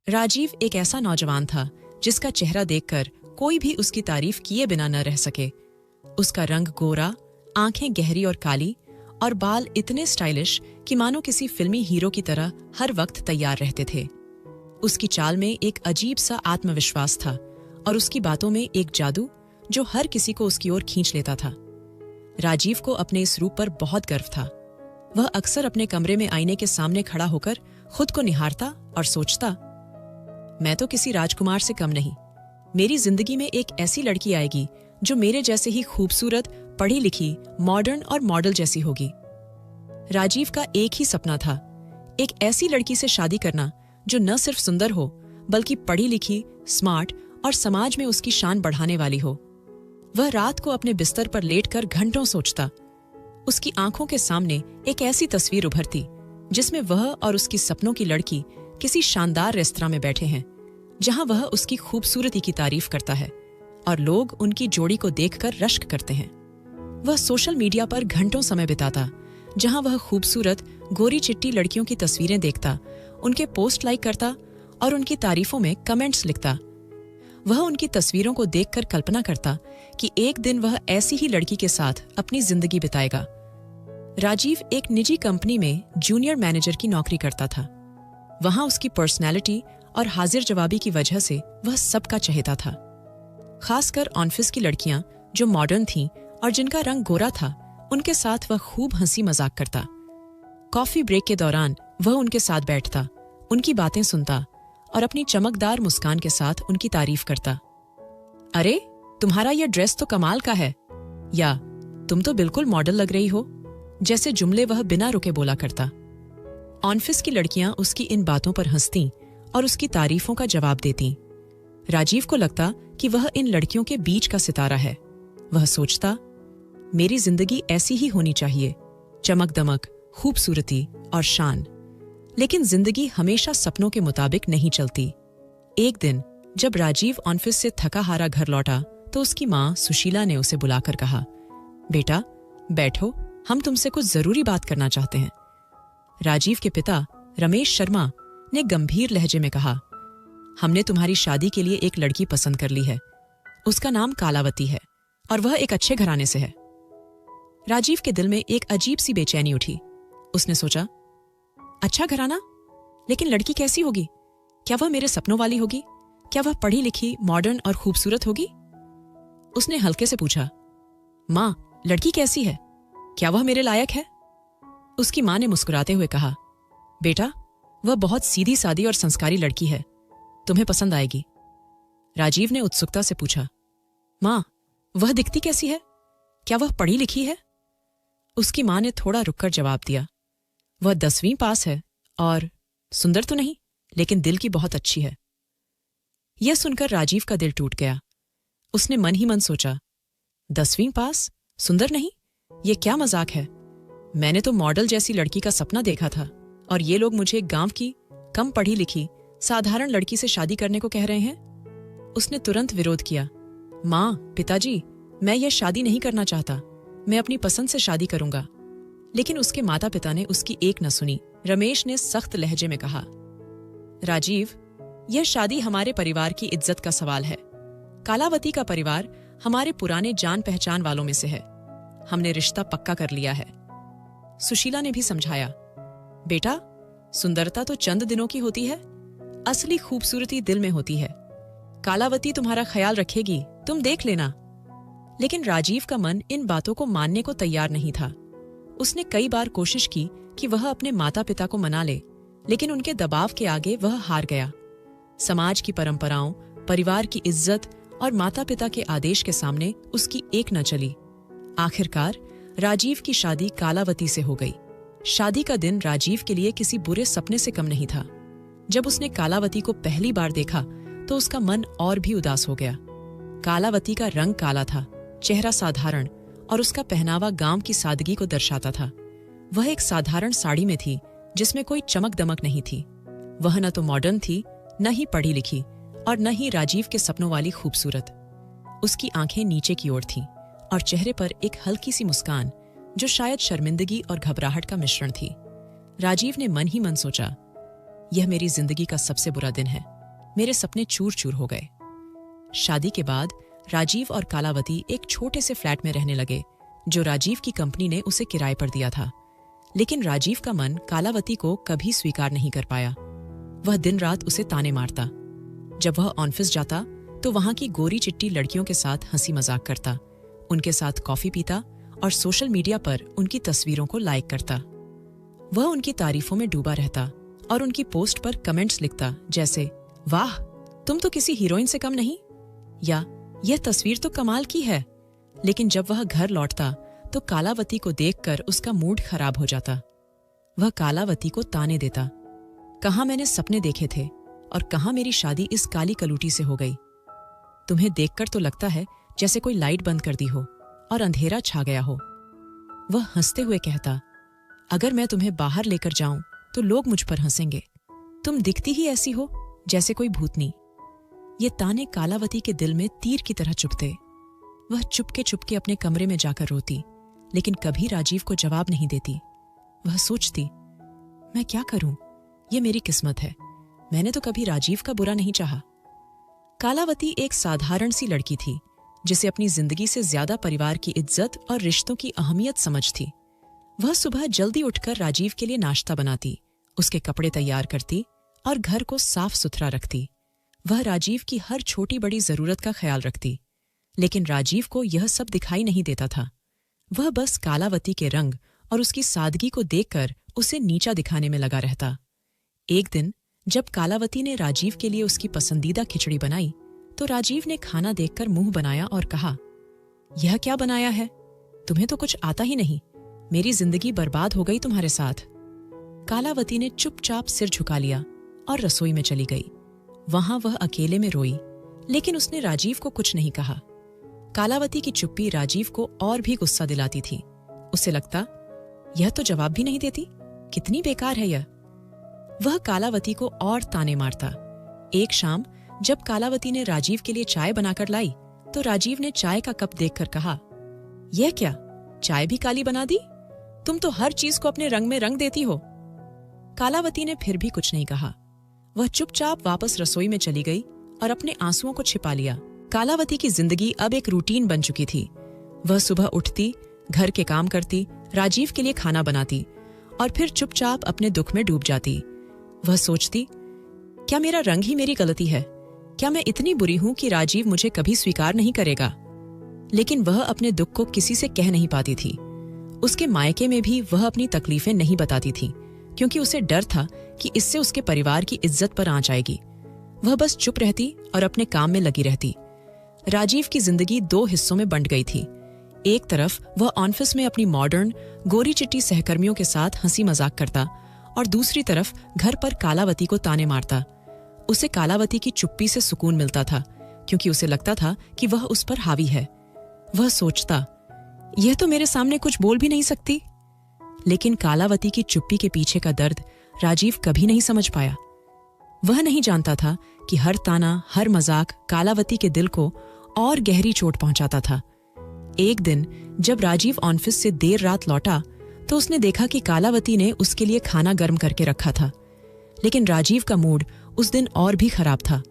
राजीव एक ऐसा नौजवान था जिसका चेहरा देखकर कोई भी उसकी तारीफ किए बिना न रह सके। उसका रंग गोरा, आंखें गहरी और काली, और बाल इतने स्टाइलिश कि मानो किसी फिल्मी हीरो की तरह हर वक्त तैयार रहते थे। उसकी चाल में एक अजीब सा आत्मविश्वास था और उसकी बातों में एक जादू जो हर किसी को उसकी ओर खींच लेता था। राजीव को अपने इस रूप पर बहुत गर्व था। वह अक्सर अपने कमरे में आईने के सामने खड़ा होकर खुद को निहारता और सोचता, मैं तो किसी राजकुमार से कम नहीं। मेरी जिंदगी में एक ऐसी लड़की आएगी जो मेरे जैसे ही खूबसूरत, पढ़ी लिखी, मॉडर्न और मॉडल जैसी होगी। राजीव का एक ही सपना था, एक ऐसी लड़की से शादी करना जो न सिर्फ सुंदर हो बल्कि पढ़ी लिखी, स्मार्ट और समाज में उसकी शान बढ़ाने वाली हो। वह रात को अपने बिस्तर पर लेटकर घंटों सोचता। उसकी आंखों के सामने एक ऐसी तस्वीर उभरती जिसमें वह और उसकी सपनों की लड़की किसी शानदार रेस्तरां में बैठे हैं, जहां वह उसकी खूबसूरती की तारीफ करता है और लोग उनकी जोड़ी को देखकर रश्क करते हैं। वह सोशल मीडिया पर घंटों समय बिताता, जहां वह खूबसूरत, गोरी चिट्टी लड़कियों की तस्वीरें देखता, उनके पोस्ट लाइक करता और उनकी तारीफों में कमेंट्स लिखता। वह उनकी तस्वीरों को देखकर कल्पना करता कि एक दिन वह ऐसी ही लड़की के साथ अपनी जिंदगी बिताएगा। राजीव एक निजी कंपनी में जूनियर मैनेजर की नौकरी करता था। वहां उसकी पर्सनैलिटी और हाजिर जवाबी की वजह से वह सबका चहेता था। खासकर ऑफिस की लड़कियां जो मॉडर्न थीं और जिनका रंग गोरा था, उनके साथ वह खूब हंसी मजाक करता। कॉफी ब्रेक के दौरान वह उनके साथ बैठता, उनकी बातें सुनता और अपनी चमकदार मुस्कान के साथ उनकी तारीफ करता। अरे, तुम्हारा यह ड्रेस तो कमाल का है, या तुम तो बिल्कुल मॉडल लग रही हो, जैसे जुमले वह बिना रुके बोला करता। ऑफिस की लड़कियां उसकी इन बातों पर हंसतीं और उसकी तारीफों का जवाब देतीं। राजीव को लगता कि वह इन लड़कियों के बीच का सितारा है। वह सोचता, मेरी जिंदगी ऐसी ही होनी चाहिए, चमक दमक, खूबसूरती और शान। लेकिन जिंदगी हमेशा सपनों के मुताबिक नहीं चलती। एक दिन जब राजीव ऑफिस से थका हारा घर लौटा तो उसकी माँ सुशीला ने उसे बुलाकर कहा, बेटा बैठो, हम तुमसे कुछ जरूरी बात करना चाहते हैं। राजीव के पिता रमेश शर्मा ने गंभीर लहजे में कहा, हमने तुम्हारी शादी के लिए एक लड़की पसंद कर ली है। उसका नाम कालावती है और वह एक अच्छे घराने से है। राजीव के दिल में एक अजीब सी बेचैनी उठी। उसने सोचा, अच्छा घराना, लेकिन लड़की कैसी होगी? क्या वह मेरे सपनों वाली होगी? क्या वह पढ़ी लिखी, मॉडर्न और खूबसूरत होगी? उसने हल्के से पूछा, माँ, लड़की कैसी है? क्या वह मेरे लायक है? उसकी माँ ने मुस्कुराते हुए कहा, बेटा, वह बहुत सीधी सादी और संस्कारी लड़की है, तुम्हें पसंद आएगी। राजीव ने उत्सुकता से पूछा, माँ, वह दिखती कैसी है? क्या वह पढ़ी लिखी है? उसकी माँ ने थोड़ा रुककर जवाब दिया, वह 10वीं पास है और सुंदर तो नहीं, लेकिन दिल की बहुत अच्छी है। यह सुनकर राजीव का दिल टूट गया। उसने मन ही मन सोचा, 10वीं पास, सुंदर नहीं, ये क्या मजाक है? मैंने तो मॉडल जैसी लड़की का सपना देखा था और ये लोग मुझे गांव की, कम पढ़ी लिखी, साधारण लड़की से शादी करने को कह रहे हैं। उसने तुरंत विरोध किया, माँ, पिताजी, मैं यह शादी नहीं करना चाहता, मैं अपनी पसंद से शादी करूंगा। लेकिन उसके माता पिता ने उसकी एक न सुनी। रमेश ने सख्त लहजे में कहा, राजीव, यह शादी हमारे परिवार की इज्जत का सवाल है। कालावती का परिवार हमारे पुराने जान पहचान वालों में से है। हमने रिश्ता पक्का कर लिया है। सुशीला ने भी समझाया, बेटा, सुंदरता तो चंद दिनों की होती है, असली खूबसूरती दिल में होती है। कालावती तुम्हारा ख्याल रखेगी, तुम देख लेना। लेकिन राजीव का मन इन बातों को मानने को तैयार नहीं था। उसने कई बार कोशिश की कि वह अपने माता पिता को मना ले, लेकिन उनके दबाव के आगे वह हार गया। समाज की परंपराओं, परिवार की इज्जत और माता पिता के आदेश के सामने उसकी एक न चली। आखिरकार राजीव की शादी कालावती से हो गई। शादी का दिन राजीव के लिए किसी बुरे सपने से कम नहीं था। जब उसने कालावती को पहली बार देखा तो उसका मन और भी उदास हो गया। कालावती का रंग काला था, चेहरा साधारण और उसका पहनावा गांव की सादगी को दर्शाता था। वह एक साधारण साड़ी में थी जिसमें कोई चमक दमक नहीं थी। वह न तो मॉडर्न थी, न ही पढ़ी लिखी और न ही राजीव के सपनों वाली खूबसूरत। उसकी आंखें नीचे की ओर थीं और चेहरे पर एक हल्की सी मुस्कान जो शायद शर्मिंदगी और घबराहट का मिश्रण थी। राजीव ने मन ही मन सोचा, यह मेरी जिंदगी का सबसे बुरा दिन है। मेरे सपने चूर चूर हो गए। शादी के बाद राजीव और कालावती एक छोटे से फ्लैट में रहने लगे, जो राजीव की कंपनी ने उसे किराए पर दिया था। लेकिन राजीव का मन कालावती को कभी स्वीकार नहीं कर पाया। वह दिन रात उसे ताने मारता। जब वह ऑफिस जाता तो वहां की गोरी चिट्टी लड़कियों के साथ हंसी मजाक करता, उनके साथ कॉफी पीता और सोशल मीडिया पर उनकी तस्वीरों को लाइक करता। वह उनकी तारीफों में डूबा रहता और उनकी पोस्ट पर कमेंट्स लिखता, जैसे वाह तुम तो किसी हीरोइन से कम नहीं, या यह तस्वीर तो कमाल की है। लेकिन जब वह घर लौटता तो कालावती को देखकर उसका मूड खराब हो जाता। वह कालावती को ताने देता, कहाँ मैंने सपने देखे थे और कहाँ मेरी शादी इस काली कलूटी से हो गई। तुम्हें देखकर तो लगता है जैसे कोई लाइट बंद कर दी हो और अंधेरा छा गया हो। वह हंसते हुए कहता, अगर मैं तुम्हें बाहर लेकर जाऊं तो लोग मुझ पर हंसेंगे। तुम दिखती ही ऐसी हो जैसे कोई भूतनी। ये ताने कालावती के दिल में तीर की तरह चुभते। वह चुपके चुपके अपने कमरे में जाकर रोती, लेकिन कभी राजीव को जवाब नहीं देती। वह सोचती, मैं क्या करूं, ये मेरी किस्मत है। मैंने तो कभी राजीव का बुरा नहीं चाहा। कालावती एक साधारण सी लड़की थी, जिसे अपनी जिंदगी से ज्यादा परिवार की इज्जत और रिश्तों की अहमियत समझ थी। वह सुबह जल्दी उठकर राजीव के लिए नाश्ता बनाती, उसके कपड़े तैयार करती और घर को साफ सुथरा रखती। वह राजीव की हर छोटी बड़ी जरूरत का ख्याल रखती, लेकिन राजीव को यह सब दिखाई नहीं देता था। वह बस कालावती के रंग और उसकी सादगी को देखकर उसे नीचा दिखाने में लगा रहता। एक दिन जब कालावती ने राजीव के लिए उसकी पसंदीदा खिचड़ी बनाई तो राजीव ने खाना देखकर मुंह बनाया और कहा, यह क्या बनाया है? तुम्हें तो कुछ आता ही नहीं। मेरी जिंदगी बर्बाद हो गई तुम्हारे साथ। कालावती ने चुपचाप सिर झुका लिया और रसोई में चली गई। वहां वह अकेले में रोई, लेकिन उसने राजीव को कुछ नहीं कहा। कालावती की चुप्पी राजीव को और भी गुस्सा दिलाती थी। उसे लगता, यह तो जवाब भी नहीं देती, कितनी बेकार है यह। वह कालावती को और ताने मारता। एक शाम जब कालावती ने राजीव के लिए चाय बनाकर लाई तो राजीव ने चाय का कप देखकर कहा, यह क्या, चाय भी काली बना दी? तुम तो हर चीज को अपने रंग में रंग देती हो। कालावती ने फिर भी कुछ नहीं कहा। वह चुपचाप वापस रसोई में चली गई और अपने आंसुओं को छिपा लिया। कालावती की जिंदगी अब एक रूटीन बन चुकी थी। वह सुबह उठती, घर के काम करती, राजीव के लिए खाना बनाती और फिर चुपचाप अपने दुख में डूब जाती। वह सोचती, क्या मेरा रंग ही मेरी गलती है? क्या मैं इतनी बुरी हूं कि राजीव मुझे कभी स्वीकार नहीं करेगा? लेकिन वह अपने दुख को किसी से कह नहीं पाती थी। उसके मायके में भी वह अपनी तकलीफें नहीं बताती थी, क्योंकि उसे डर था कि इससे उसके परिवार की इज्जत पर आंच आएगी। वह बस चुप रहती और अपने काम में लगी रहती। राजीव की जिंदगी दो हिस्सों में बंट गई थी। एक तरफ वह ऑफिस में अपनी मॉडर्न गोरी चिट्टी सहकर्मियों के साथ हंसी मजाक करता और दूसरी तरफ घर पर कालावती को ताने मारता। उसे कालावती की चुप्पी से सुकून मिलता था, क्योंकि उसे लगता था कि वह उस पर हावी है। वह सोचता, यह तो मेरे सामने कुछ बोल भी नहीं सकती। लेकिन कालावती की चुप्पी के पीछे का दर्द राजीव कभी नहीं समझ पाया। वह नहीं जानता था कि हर ताना, हर मजाक कालावती के दिल को और गहरी चोट पहुंचाता था। एक दिन जब राजीव ऑफिस से देर रात लौटा तो उसने देखा कि कालावती ने उसके लिए खाना गर्म करके रखा था। लेकिन राजीव का मूड उस दिन और भी खराब था।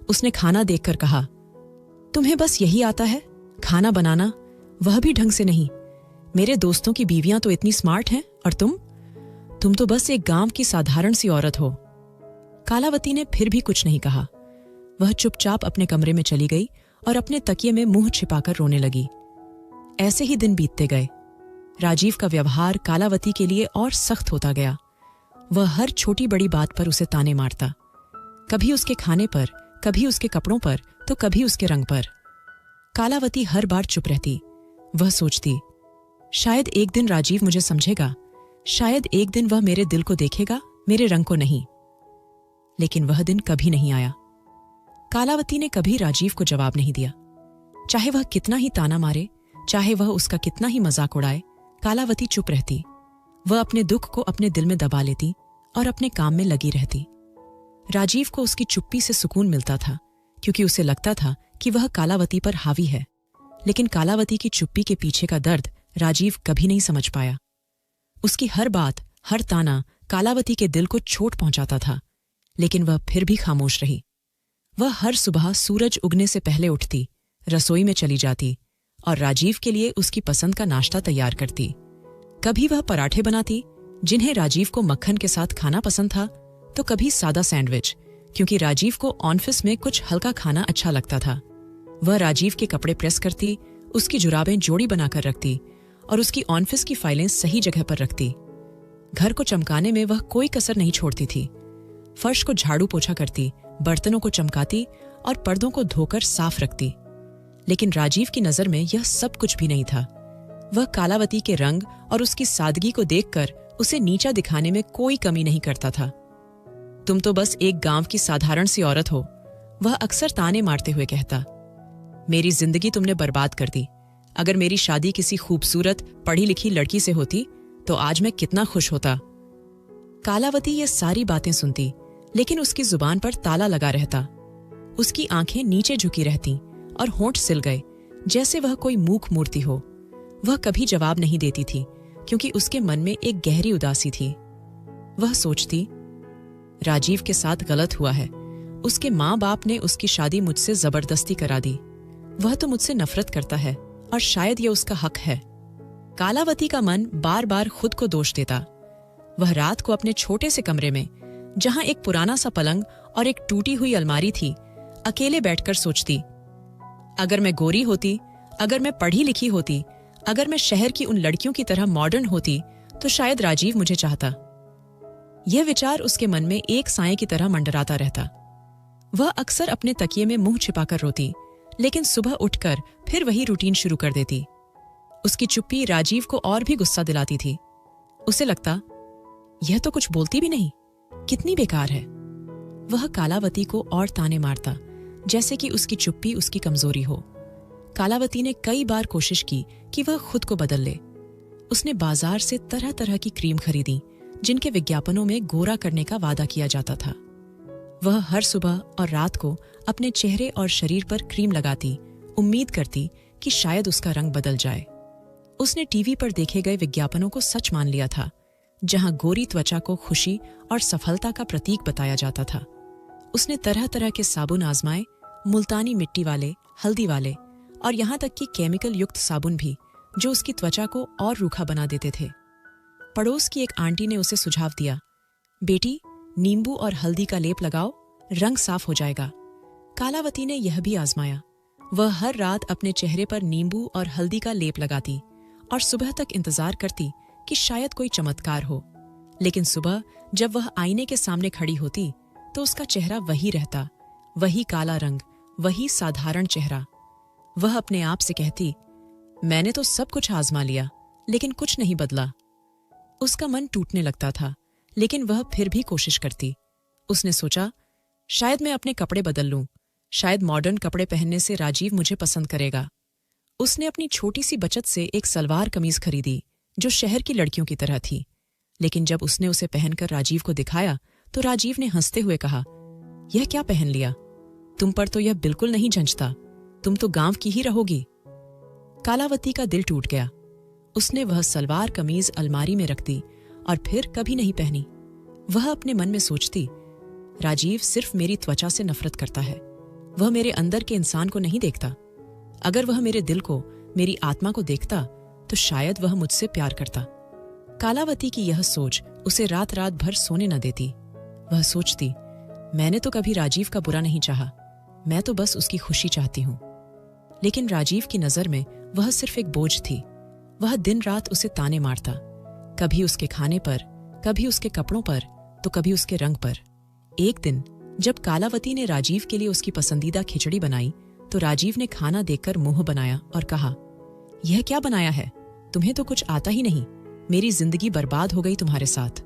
उसने खाना देखकर कहा, तुम्हें बस यही आता है, खाना बनाना, वह भी ढंग से नहीं। मेरे दोस्तों की बीवियां तो इतनी स्मार्ट हैं और तुम तो बस एक गांव की साधारण सी औरत हो। कालावती ने फिर भी कुछ नहीं कहा। वह चुपचाप अपने कमरे में चली गई और अपने तकिए में मुंह छिपाकर रोने लगी। ऐसे ही दिन बीतते गए। राजीव का व्यवहार कालावती के लिए और सख्त होता गया। वह हर छोटी बड़ी बात पर उसे ताने मारता, कभी उसके खाने पर, कभी उसके कपड़ों पर, तो कभी उसके रंग पर। कालावती हर बार चुप रहती। वह सोचती, शायद एक दिन राजीव मुझे समझेगा, शायद एक दिन वह मेरे दिल को देखेगा, मेरे रंग को नहीं। लेकिन वह दिन कभी नहीं आया। कालावती ने कभी राजीव को जवाब नहीं दिया। चाहे वह कितना ही ताना मारे, चाहे वह उसका कितना ही मजाक उड़ाए, कालावती चुप रहती। वह अपने दुख को अपने दिल में दबा लेती और अपने काम में लगी रहती। राजीव को उसकी चुप्पी से सुकून मिलता था, क्योंकि उसे लगता था कि वह कालावती पर हावी है। लेकिन कालावती की चुप्पी के पीछे का दर्द राजीव कभी नहीं समझ पाया। उसकी हर बात, हर ताना कालावती के दिल को चोट पहुंचाता था, लेकिन वह फिर भी खामोश रही। वह हर सुबह सूरज उगने से पहले उठती, रसोई में चली जाती और राजीव के लिए उसकी पसंद का नाश्ता तैयार करती। कभी वह पराठे बनाती, जिन्हें राजीव को मक्खन के साथ खाना पसंद था, तो कभी सादा सैंडविच, क्योंकि राजीव को ऑफिस में कुछ हल्का खाना अच्छा लगता था। वह राजीव के कपड़े प्रेस करती, उसकी जुराबें जोड़ी बनाकर रखती और उसकी ऑफिस की फाइलें सही जगह पर रखती। घर को चमकाने में वह कोई कसर नहीं छोड़ती थी। फर्श को झाड़ू पोछा करती, बर्तनों को चमकाती और पर्दों को धोकर साफ रखती। लेकिन राजीव की नजर में यह सब कुछ भी नहीं था। वह कालावती के रंग और उसकी सादगी को देखकर उसे नीचा दिखाने में कोई कमी नहीं करता था। तुम तो बस एक गांव की साधारण सी औरत हो, वह अक्सर ताने मारते हुए कहता। मेरी जिंदगी तुमने बर्बाद कर दी। अगर मेरी शादी किसी खूबसूरत पढ़ी लिखी लड़की से होती तो आज मैं कितना खुश होता। कालावती ये सारी बातें सुनती, लेकिन उसकी जुबान पर ताला लगा रहता। उसकी आंखें नीचे झुकी रहती और होंठ सिल गए, जैसे वह कोई मूक मूर्ति हो। वह कभी जवाब नहीं देती थी, क्योंकि उसके मन में एक गहरी उदासी थी। वह सोचती, राजीव के साथ गलत हुआ है। उसके माँ बाप ने उसकी शादी मुझसे जबरदस्ती करा दी। वह तो मुझसे नफरत करता है और शायद यह उसका हक है। कालावती का मन बार बार खुद को दोष देता। वह रात को अपने छोटे से कमरे में, जहां एक पुराना सा पलंग और एक टूटी हुई अलमारी थी, अकेले बैठकर सोचती, अगर मैं गोरी होती, अगर मैं पढ़ी लिखी होती, अगर मैं शहर की उन लड़कियों की तरह मॉडर्न होती, तो शायद राजीव मुझे चाहता। यह विचार उसके मन में एक साए की तरह मंडराता रहता। वह अक्सर अपने तकिए में मुंह छिपाकर रोती, लेकिन सुबह उठकर फिर वही रूटीन शुरू कर देती। उसकी चुप्पी राजीव को और भी गुस्सा दिलाती थी। उसे लगता, यह तो कुछ बोलती भी नहीं, कितनी बेकार है। वह कालावती को और ताने मारता, जैसे कि उसकी चुप्पी उसकी कमजोरी हो। कालावती ने कई बार कोशिश की कि वह खुद को बदल ले। उसने बाजार से तरह तरह की क्रीम खरीदी, जिनके विज्ञापनों में गोरा करने का वादा किया जाता था। वह हर सुबह और रात को अपने चेहरे और शरीर पर क्रीम लगाती, उम्मीद करती कि शायद उसका रंग बदल जाए। उसने टीवी पर देखे गए विज्ञापनों को सच मान लिया था, जहां गोरी त्वचा को खुशी और सफलता का प्रतीक बताया जाता था। उसने तरह तरह के साबुन आजमाए, मुल्तानी मिट्टी वाले, हल्दी वाले और यहां तक कि केमिकल युक्त साबुन भी, जो उसकी त्वचा को और रूखा बना देते थे। पड़ोस की एक आंटी ने उसे सुझाव दिया, बेटी, नींबू और हल्दी का लेप लगाओ, रंग साफ हो जाएगा। कालावती ने यह भी आजमाया। वह हर रात अपने चेहरे पर नींबू और हल्दी का लेप लगाती और सुबह तक इंतजार करती कि शायद कोई चमत्कार हो। लेकिन सुबह जब वह आईने के सामने खड़ी होती तो उसका चेहरा वही रहता, वही काला रंग, वही साधारण चेहरा। वह अपने आप से कहती, मैंने तो सब कुछ आजमा लिया, लेकिन कुछ नहीं बदला। उसका मन टूटने लगता था, लेकिन वह फिर भी कोशिश करती। उसने सोचा, शायद मैं अपने कपड़े बदल लूं, शायद मॉडर्न कपड़े पहनने से राजीव मुझे पसंद करेगा। उसने अपनी छोटी सी बचत से एक सलवार कमीज खरीदी, जो शहर की लड़कियों की तरह थी। लेकिन जब उसने उसे पहनकर राजीव को दिखाया तो राजीव ने हंसते हुए कहा, यह क्या पहन लिया? तुम पर तो यह बिल्कुल नहीं जंचता, तुम तो गांव की ही रहोगी। कालावती का दिल टूट गया। उसने वह सलवार कमीज अलमारी में रख दी और फिर कभी नहीं पहनी। वह अपने मन में सोचती, राजीव सिर्फ मेरी त्वचा से नफरत करता है, वह मेरे अंदर के इंसान को नहीं देखता। अगर वह मेरे दिल को, मेरी आत्मा को देखता तो शायद वह मुझसे प्यार करता। कालावती की यह सोच उसे रात रात भर सोने न देती। वह सोचती, मैंने तो कभी राजीव का बुरा नहीं चाहा, मैं तो बस उसकी खुशी चाहती हूं। लेकिन राजीव की नजर में वह सिर्फ एक बोझ थी। वह दिन रात उसे ताने मारता, कभी उसके खाने पर, कभी उसके कपड़ों पर, तो कभी उसके रंग पर। एक दिन जब कालावती ने राजीव के लिए उसकी पसंदीदा खिचड़ी बनाई तो राजीव ने खाना देखकर मुंह बनाया और कहा, यह क्या बनाया है? तुम्हें तो कुछ आता ही नहीं, मेरी जिंदगी बर्बाद हो गई तुम्हारे साथ।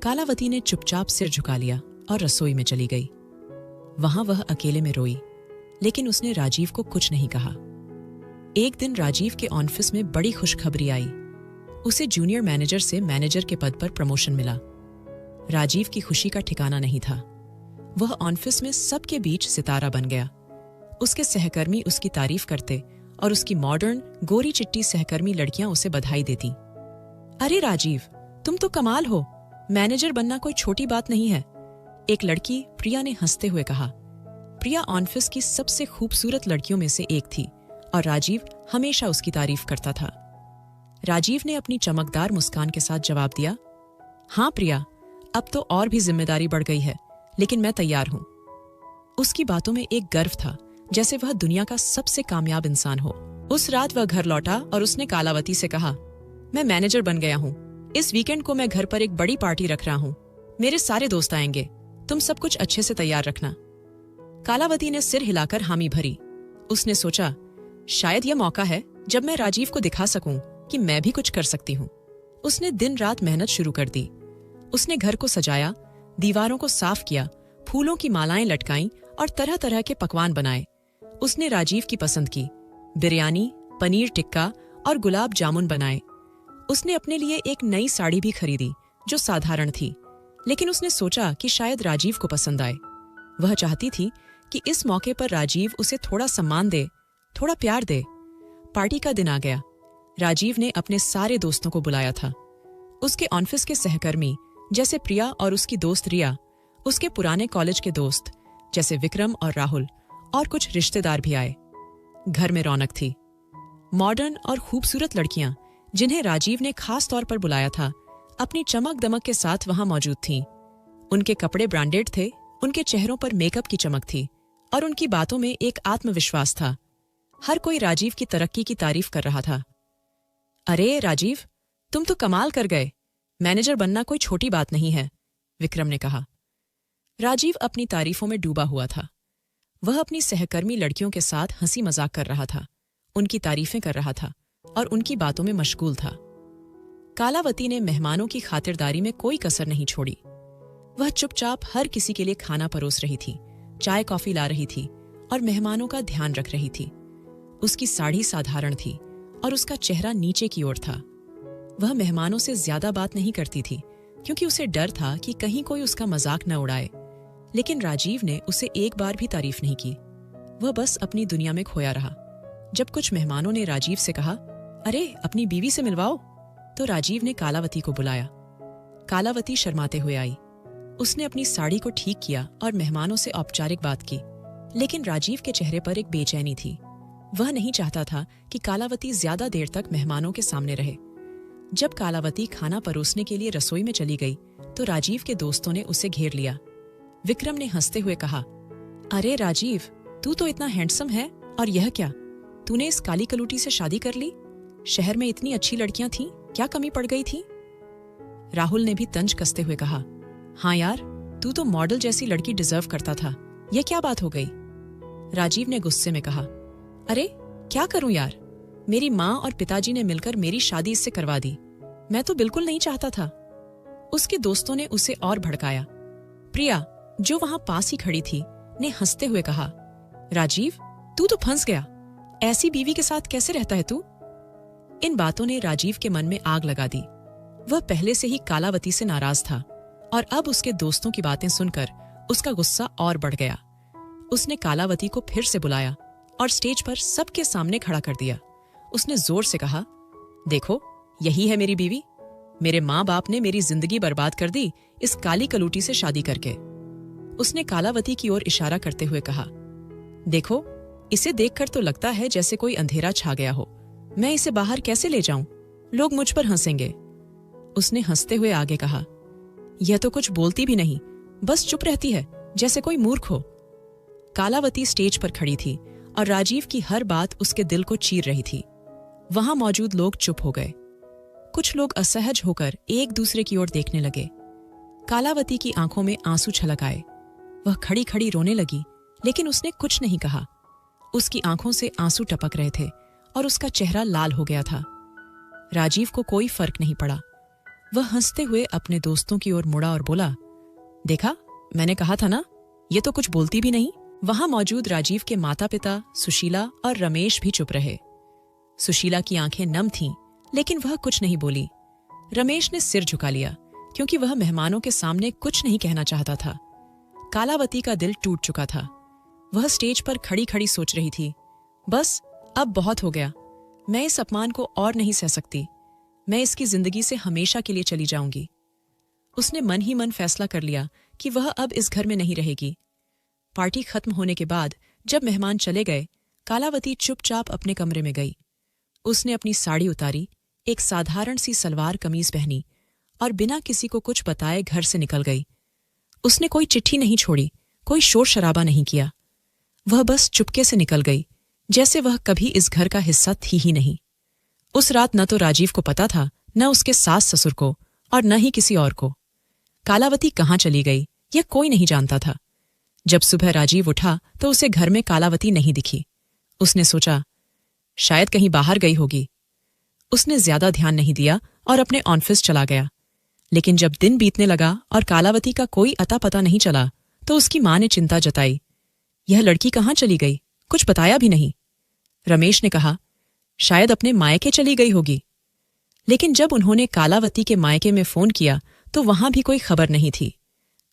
कालावती ने चुपचाप सिर झुका लिया और रसोई में चली गई। वहां वह अकेले में रोई, लेकिन उसने राजीव को कुछ नहीं कहा। एक दिन राजीव के ऑफिस में बड़ी खुशखबरी आई। उसे जूनियर मैनेजर से मैनेजर के पद पर प्रमोशन मिला। राजीव की खुशी का ठिकाना नहीं था। वह ऑफिस में सबके बीच सितारा बन गया। उसके सहकर्मी उसकी तारीफ करते और उसकी मॉडर्न गोरी चिट्टी सहकर्मी लड़कियां उसे बधाई देती। अरे राजीव, तुम तो कमाल हो, मैनेजर बनना कोई छोटी बात नहीं है। एक लड़की प्रिया ने हंसते हुए कहा। प्रिया ऑफिस की सबसे खूबसूरत लड़कियों में से एक थी और राजीव हमेशा उसकी तारीफ करता था। राजीव ने अपनी चमकदार मुस्कान के साथ जवाब दिया, हाँ प्रिया, अब तो और भी जिम्मेदारी बढ़ गई है, लेकिन मैं तैयार हूं। उसकी बातों में एक गर्व था, जैसे वह दुनिया का सबसे कामयाब इंसान हो। उस रात वह घर लौटा और उसने कालावती से कहा, मैं मैनेजर बन गया हूं। इस वीकेंड को मैं घर पर एक बड़ी पार्टी रख रहा हूं। मेरे सारे दोस्त आएंगे। तुम सब कुछ अच्छे से तैयार रखना। कालावती ने सिर हिलाकर हामी भरी। उसने सोचा, शायद यह मौका है जब मैं राजीव को दिखा सकूं कि मैं भी कुछ कर सकती हूं। उसने दिन रात मेहनत शुरू कर दी। उसने घर को सजाया, दीवारों को साफ किया, फूलों की मालाएं लटकाईं और तरह तरह के पकवान बनाए। उसने राजीव की पसंद की बिरयानी, पनीर टिक्का और गुलाब जामुन बनाए। उसने अपने लिए एक नई साड़ी भी खरीदी जो साधारण थी, लेकिन उसने सोचा कि शायद राजीव को पसंद आए। वह चाहती थी कि इस मौके पर राजीव उसे थोड़ा सम्मान दे, थोड़ा प्यार दे। पार्टी का दिन आ गया। राजीव ने अपने सारे दोस्तों को बुलाया था। उसके ऑफिस के सहकर्मी जैसे प्रिया और उसकी दोस्त रिया, उसके पुराने कॉलेज के दोस्त जैसे विक्रम और राहुल, और कुछ रिश्तेदार भी आए। घर में रौनक थी। मॉडर्न और खूबसूरत लड़कियां, जिन्हें राजीव ने खास तौर पर बुलाया था, अपनी चमक दमक के साथ वहां मौजूद थीं। उनके कपड़े ब्रांडेड थे, उनके चेहरों पर मेकअप की चमक थी और उनकी बातों में एक आत्मविश्वास था। हर कोई राजीव की तरक्की की तारीफ कर रहा था। अरे राजीव, तुम तो कमाल कर गए। मैनेजर बनना कोई छोटी बात नहीं है, विक्रम ने कहा। राजीव अपनी तारीफों में डूबा हुआ था। वह अपनी सहकर्मी लड़कियों के साथ हंसी मजाक कर रहा था, उनकी तारीफें कर रहा था और उनकी बातों में मशगूल था। कालावती ने मेहमानों की खातिरदारी में कोई कसर नहीं छोड़ी। वह चुपचाप हर किसी के लिए खाना परोस रही थी, चाय कॉफी ला रही थी और मेहमानों का ध्यान रख रही थी। उसकी साड़ी साधारण थी और उसका चेहरा नीचे की ओर था। वह मेहमानों से ज्यादा बात नहीं करती थी, क्योंकि उसे डर था कि कहीं कोई उसका मजाक न उड़ाए। लेकिन राजीव ने उसे एक बार भी तारीफ नहीं की। वह बस अपनी दुनिया में खोया रहा। जब कुछ मेहमानों ने राजीव से कहा, अरे अपनी बीवी से मिलवाओ, तो राजीव ने कालावती को बुलाया। कालावती शर्माते हुए आई। उसने अपनी साड़ी को ठीक किया और मेहमानों से औपचारिक बात की, लेकिन राजीव के चेहरे पर एक बेचैनी थी। वह नहीं चाहता था कि कालावती ज्यादा देर तक मेहमानों के सामने रहे। जब कालावती खाना परोसने के लिए रसोई में चली गई, तो राजीव के दोस्तों ने उसे घेर लिया। विक्रम ने हंसते हुए कहा, अरे राजीव, तू तो इतना हैंडसम है, और यह क्या, तूने इस काली कलूटी से शादी कर ली? शहर में इतनी अच्छी लड़कियां थीं, क्या कमी पड़ गई थी? राहुल ने भी तंज कसते हुए कहा, हाँ यार, तू तो मॉडल जैसी लड़की डिजर्व करता था, यह क्या बात हो गई? राजीव ने गुस्से में कहा, अरे क्या करूं यार, मेरी माँ और पिताजी ने मिलकर मेरी शादी इससे करवा दी। मैं तो बिल्कुल नहीं चाहता था। उसके दोस्तों ने उसे और भड़काया। प्रिया, जो वहां पास ही खड़ी थी, ने हंसते हुए कहा, राजीव, तू तो फंस गया। ऐसी बीवी के साथ कैसे रहता है तू? इन बातों ने राजीव के मन में आग लगा दी। वह पहले से ही कालावती से नाराज था और अब उसके दोस्तों की बातें सुनकर उसका गुस्सा और बढ़ गया। उसने कालावती को फिर से बुलाया और स्टेज पर सबके सामने खड़ा कर दिया। उसने जोर से कहा, देखो, यही है मेरी बीवी। मेरे माँ बाप ने मेरी जिंदगी बर्बाद कर दी इस काली कलूटी से शादी करके। उसने कालावती की ओर इशारा करते हुए कहा, देखो, इसे देखकर तो लगता है जैसे कोई अंधेरा छा गया हो। मैं इसे बाहर कैसे ले जाऊं? लोग मुझ पर हंसेंगे। उसने हंसते हुए आगे कहा, यह तो कुछ बोलती भी नहीं, बस चुप रहती है जैसे कोई मूर्ख हो। कालावती स्टेज पर खड़ी थी और राजीव की हर बात उसके दिल को चीर रही थी। वहां मौजूद लोग चुप हो गए। कुछ लोग असहज होकर एक दूसरे की ओर देखने लगे। कालावती की आंखों में आंसू छलक आए। वह खड़ी खड़ी रोने लगी, लेकिन उसने कुछ नहीं कहा। उसकी आंखों से आंसू टपक रहे थे और उसका चेहरा लाल हो गया था। राजीव को कोई फर्क नहीं पड़ा। वह हंसते हुए अपने दोस्तों की ओर मुड़ा और बोला, देखा, मैंने कहा था ना, ये तो कुछ बोलती भी नहीं। वहां मौजूद राजीव के माता पिता सुशीला और रमेश भी चुप रहे। सुशीला की आंखें नम थीं, लेकिन वह कुछ नहीं बोली। रमेश ने सिर झुका लिया, क्योंकि वह मेहमानों के सामने कुछ नहीं कहना चाहता था। कालावती का दिल टूट चुका था। वह स्टेज पर खड़ी खड़ी सोच रही थी, बस अब बहुत हो गया। मैं इस अपमान को और नहीं सह सकती। मैं इसकी जिंदगी से हमेशा के लिए चली जाऊंगी। उसने मन ही मन फैसला कर लिया कि वह अब इस घर में नहीं रहेगी। पार्टी खत्म होने के बाद जब मेहमान चले गए, कालावती चुपचाप अपने कमरे में गई। उसने अपनी साड़ी उतारी, एक साधारण सी सलवार कमीज पहनी और बिना किसी को कुछ बताए घर से निकल गई। उसने कोई चिट्ठी नहीं छोड़ी, कोई शोर शराबा नहीं किया। वह बस चुपके से निकल गई, जैसे वह कभी इस घर का हिस्सा थी ही नहीं। उस रात न तो राजीव को पता था, न उसके सास ससुर को, और न ही किसी और को। कालावती कहाँ चली गई यह कोई नहीं जानता था। जब सुबह राजीव उठा तो उसे घर में कालावती नहीं दिखी। उसने सोचा शायद कहीं बाहर गई होगी। उसने ज्यादा ध्यान नहीं दिया और अपने ऑफिस चला गया। लेकिन जब दिन बीतने लगा और कालावती का कोई अता पता नहीं चला तो उसकी मां ने चिंता जताई। यह लड़की कहाँ चली गई, कुछ बताया भी नहीं। रमेश ने कहा शायद अपने मायके चली गई होगी। लेकिन जब उन्होंने कालावती के मायके में फोन किया तो वहां भी कोई खबर नहीं थी।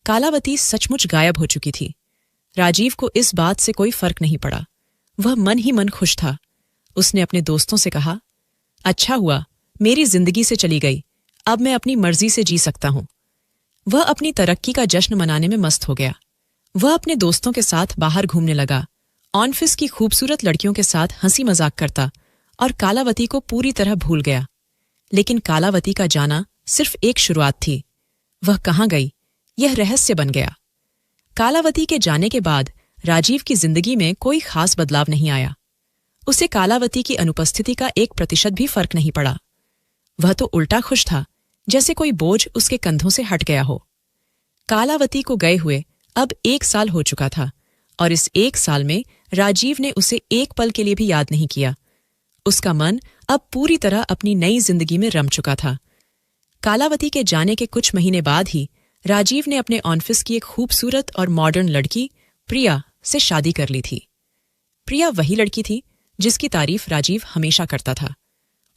कालावती सचमुच गायब हो चुकी थी। राजीव को इस बात से कोई फर्क नहीं पड़ा। वह मन ही मन खुश था। उसने अपने दोस्तों से कहा अच्छा हुआ मेरी जिंदगी से चली गई, अब मैं अपनी मर्जी से जी सकता हूं। वह अपनी तरक्की का जश्न मनाने में मस्त हो गया। वह अपने दोस्तों के साथ बाहर घूमने लगा, ऑफिस की खूबसूरत लड़कियों के साथ हंसी मजाक करता और कालावती को पूरी तरह भूल गया। लेकिन कालावती का जाना सिर्फ एक शुरुआत थी। वह कहाँ गई यह रहस्य बन गया। कालावती के जाने के बाद राजीव की जिंदगी में कोई खास बदलाव नहीं आया। उसे कालावती की अनुपस्थिति का 1% भी फर्क नहीं पड़ा। वह तो उल्टा खुश था, जैसे कोई बोझ उसके कंधों से हट गया हो। कालावती को गए हुए अब 1 साल हो चुका था और इस 1 साल में राजीव ने उसे एक पल के लिए भी याद नहीं किया। उसका मन अब पूरी तरह अपनी नई जिंदगी में रम चुका था। कालावती के जाने के कुछ महीने बाद ही राजीव ने अपने ऑफिस की एक खूबसूरत और मॉडर्न लड़की प्रिया से शादी कर ली थी। प्रिया वही लड़की थी जिसकी तारीफ राजीव हमेशा करता था।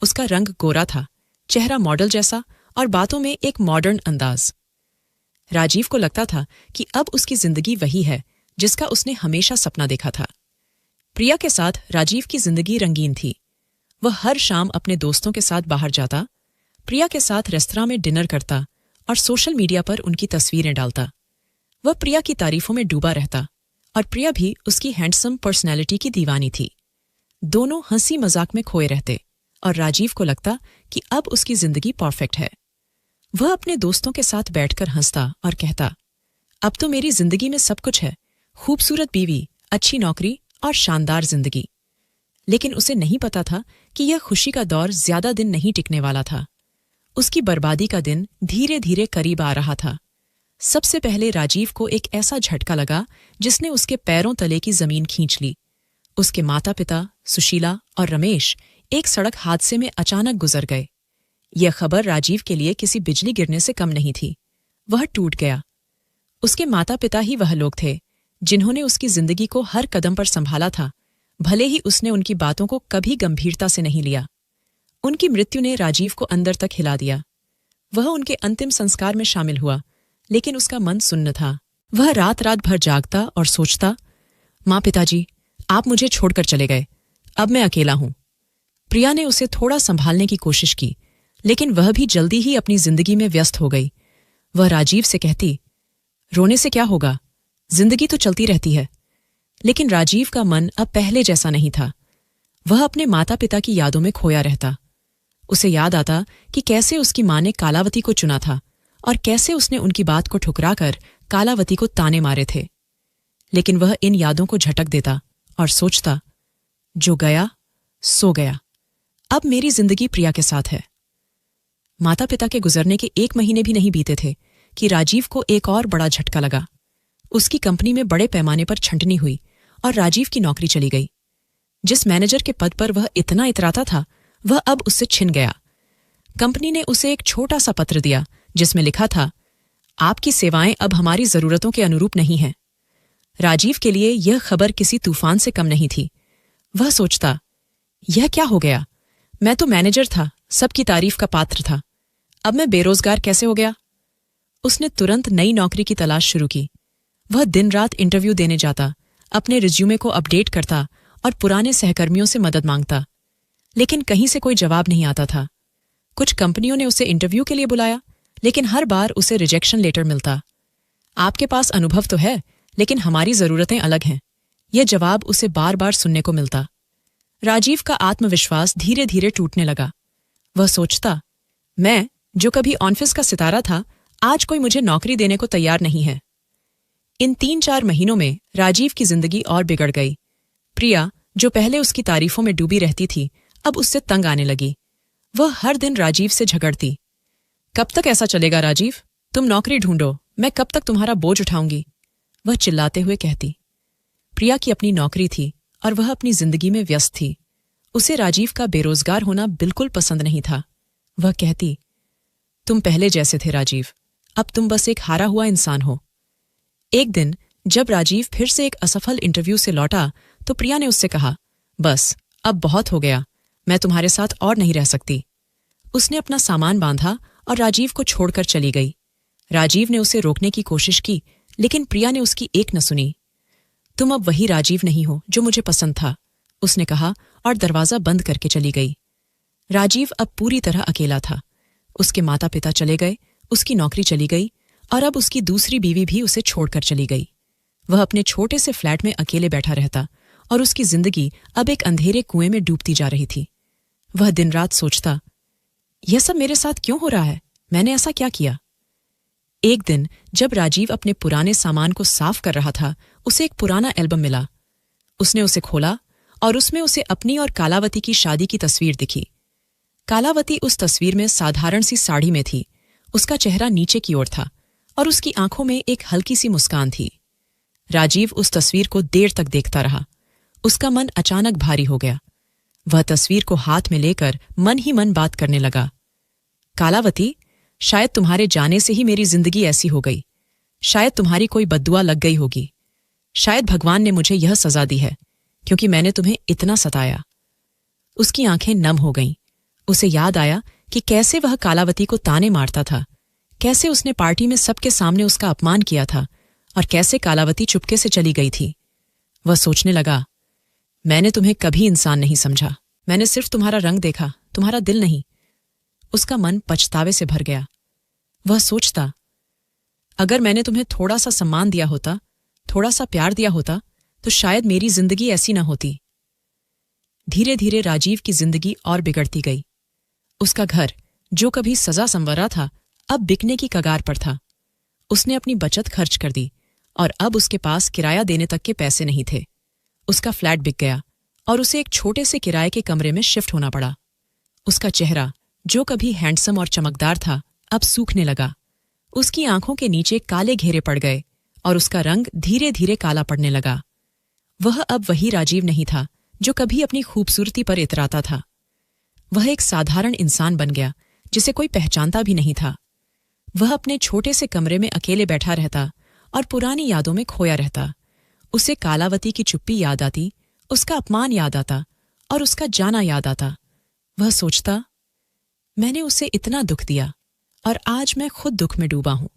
उसका रंग गोरा था, चेहरा मॉडल जैसा और बातों में एक मॉडर्न अंदाज। राजीव को लगता था कि अब उसकी जिंदगी वही है जिसका उसने हमेशा सपना देखा था। प्रिया के साथ राजीव की जिंदगी रंगीन थी। वह हर शाम अपने दोस्तों के साथ बाहर जाता, प्रिया के साथ रेस्तरां में डिनर करता और सोशल मीडिया पर उनकी तस्वीरें डालता। वह प्रिया की तारीफों में डूबा रहता और प्रिया भी उसकी हैंडसम पर्सनैलिटी की दीवानी थी। दोनों हंसी मजाक में खोए रहते और राजीव को लगता कि अब उसकी जिंदगी परफेक्ट है। वह अपने दोस्तों के साथ बैठकर हंसता और कहता अब तो मेरी जिंदगी में सब कुछ है, खूबसूरत बीवी, अच्छी नौकरी और शानदार जिंदगी। लेकिन उसे नहीं पता था कि यह खुशी का दौर ज्यादा दिन नहीं टिकने वाला था। उसकी बर्बादी का दिन धीरे धीरे करीब आ रहा था। सबसे पहले राजीव को एक ऐसा झटका लगा जिसने उसके पैरों तले की जमीन खींच ली। उसके माता पिता सुशीला और रमेश एक सड़क हादसे में अचानक गुजर गए। यह खबर राजीव के लिए किसी बिजली गिरने से कम नहीं थी। वह टूट गया। उसके माता पिता ही वह लोग थे जिन्होंने उसकी जिंदगी को हर कदम पर संभाला था, भले ही उसने उनकी बातों को कभी गंभीरता से नहीं लिया। उनकी मृत्यु ने राजीव को अंदर तक हिला दिया। वह उनके अंतिम संस्कार में शामिल हुआ, लेकिन उसका मन सुन्न था। वह रात रात भर जागता और सोचता, माँ पिताजी आप मुझे छोड़कर चले गए, अब मैं अकेला हूं। प्रिया ने उसे थोड़ा संभालने की कोशिश की, लेकिन वह भी जल्दी ही अपनी जिंदगी में व्यस्त हो गई। वह राजीव से कहती, रोने से क्या होगा, जिंदगी तो चलती रहती है। लेकिन राजीव का मन अब पहले जैसा नहीं था। वह अपने माता पिता की यादों में खोया रहता। उसे याद आता कि कैसे उसकी मां ने कालावती को चुना था और कैसे उसने उनकी बात को ठुकराकर कालावती को ताने मारे थे। लेकिन वह इन यादों को झटक देता और सोचता, जो गया सो गया, अब मेरी जिंदगी प्रिया के साथ है। माता पिता के गुजरने के 1 महीने भी नहीं बीते थे कि राजीव को एक और बड़ा झटका लगा। उसकी कंपनी में बड़े पैमाने पर छंटनी हुई और राजीव की नौकरी चली गई। जिस मैनेजर के पद पर वह इतना इतराता था, वह अब उससे छिन गया। कंपनी ने उसे एक छोटा सा पत्र दिया जिसमें लिखा था, आपकी सेवाएं अब हमारी जरूरतों के अनुरूप नहीं हैं। राजीव के लिए यह खबर किसी तूफान से कम नहीं थी। वह सोचता, यह क्या हो गया, मैं तो मैनेजर था, सबकी तारीफ का पात्र था, अब मैं बेरोजगार कैसे हो गया। उसने तुरंत नई नौकरी की तलाश शुरू की। वह दिन रात इंटरव्यू देने जाता, अपने रिज्यूमे को अपडेट करता और पुराने सहकर्मियों से मदद मांगता, लेकिन कहीं से कोई जवाब नहीं आता था। कुछ कंपनियों ने उसे इंटरव्यू के लिए बुलाया, लेकिन हर बार उसे रिजेक्शन लेटर मिलता। आपके पास अनुभव तो है, लेकिन हमारी जरूरतें अलग हैं। यह जवाब उसे बार बार सुनने को मिलता। राजीव का आत्मविश्वास धीरे धीरे टूटने लगा। वह सोचता, मैं जो कभी ऑफिस का सितारा था, आज कोई मुझे नौकरी देने को तैयार नहीं है। इन 3-4 महीनों में राजीव की जिंदगी और बिगड़ गई। प्रिया, जो पहले उसकी तारीफों में डूबी रहती थी, अब उससे तंग आने लगी। वह हर दिन राजीव से झगड़ती। कब तक ऐसा चलेगा राजीव? तुम नौकरी ढूंढो, मैं कब तक तुम्हारा बोझ उठाऊंगी? वह चिल्लाते हुए कहती। प्रिया की अपनी नौकरी थी और वह अपनी जिंदगी में व्यस्त थी। उसे राजीव का बेरोजगार होना बिल्कुल पसंद नहीं था। वह कहती, तुम पहले जैसे थे राजीव, अब तुम बस एक हारा हुआ इंसान हो। एक दिन जब राजीव फिर से एक असफल इंटरव्यू से लौटा तो प्रिया ने उससे कहा, बस अब बहुत हो गया, मैं तुम्हारे साथ और नहीं रह सकती। उसने अपना सामान बांधा और राजीव को छोड़कर चली गई। राजीव ने उसे रोकने की कोशिश की, लेकिन प्रिया ने उसकी एक न सुनी। तुम अब वही राजीव नहीं हो जो मुझे पसंद था, उसने कहा और दरवाजा बंद करके चली गई। राजीव अब पूरी तरह अकेला था। उसके माता पिता चले गए, उसकी नौकरी चली गई और अब उसकी दूसरी बीवी भी उसे छोड़कर चली गई। वह अपने छोटे से फ्लैट में अकेले बैठा रहता और उसकी जिंदगी अब एक अंधेरे कुएं में डूबती जा रही थी। वह दिन रात सोचता, यह सब मेरे साथ क्यों हो रहा है? मैंने ऐसा क्या किया? एक दिन जब राजीव अपने पुराने सामान को साफ कर रहा था, उसे एक पुराना एल्बम मिला। उसने उसे खोला और उसमें उसे अपनी और कालावती की शादी की तस्वीर दिखी। कालावती उस तस्वीर में साधारण सी साड़ी में थी। उसका चेहरा नीचे की ओर था और उसकी आंखों में एक हल्की सी मुस्कान थी। राजीव उस तस्वीर को देर तक देखता रहा। उसका मन अचानक भारी हो गया। वह तस्वीर को हाथ में लेकर मन ही मन बात करने लगा। कालावती, शायद तुम्हारे जाने से ही मेरी जिंदगी ऐसी हो गई। शायद तुम्हारी कोई बद्दुआ लग गई होगी। शायद भगवान ने मुझे यह सजा दी है क्योंकि मैंने तुम्हें इतना सताया। उसकी आंखें नम हो गईं। उसे याद आया कि कैसे वह कालावती को ताने मारता था, कैसे उसने पार्टी में सबके सामने उसका अपमान किया था और कैसे कालावती चुपके से चली गई थी। वह सोचने लगा, मैंने तुम्हें कभी इंसान नहीं समझा। मैंने सिर्फ तुम्हारा रंग देखा, तुम्हारा दिल नहीं। उसका मन पछतावे से भर गया। वह सोचता, अगर मैंने तुम्हें थोड़ा सा सम्मान दिया होता, थोड़ा सा प्यार दिया होता, तो शायद मेरी जिंदगी ऐसी न होती। धीरे धीरे राजीव की जिंदगी और बिगड़ती गई। उसका घर, जो कभी सजा संवरा था, अब बिकने की कगार पर था। उसने अपनी बचत खर्च कर दी और अब उसके पास किराया देने तक के पैसे नहीं थे। उसका फ्लैट बिक गया और उसे एक छोटे से किराए के कमरे में शिफ्ट होना पड़ा। उसका चेहरा, जो कभी हैंडसम और चमकदार था, अब सूखने लगा। उसकी आंखों के नीचे काले घेरे पड़ गए और उसका रंग धीरे धीरे काला पड़ने लगा। वह अब वही राजीव नहीं था जो कभी अपनी खूबसूरती पर इतराता था। वह एक साधारण इंसान बन गया जिसे कोई पहचानता भी नहीं था। वह अपने छोटे से कमरे में अकेले बैठा रहता और पुरानी यादों में खोया रहता। उसे कालावती की चुप्पी याद आती, उसका अपमान याद आता और उसका जाना याद आता। वह सोचता, मैंने उसे इतना दुख दिया और आज मैं खुद दुख में डूबा हूं।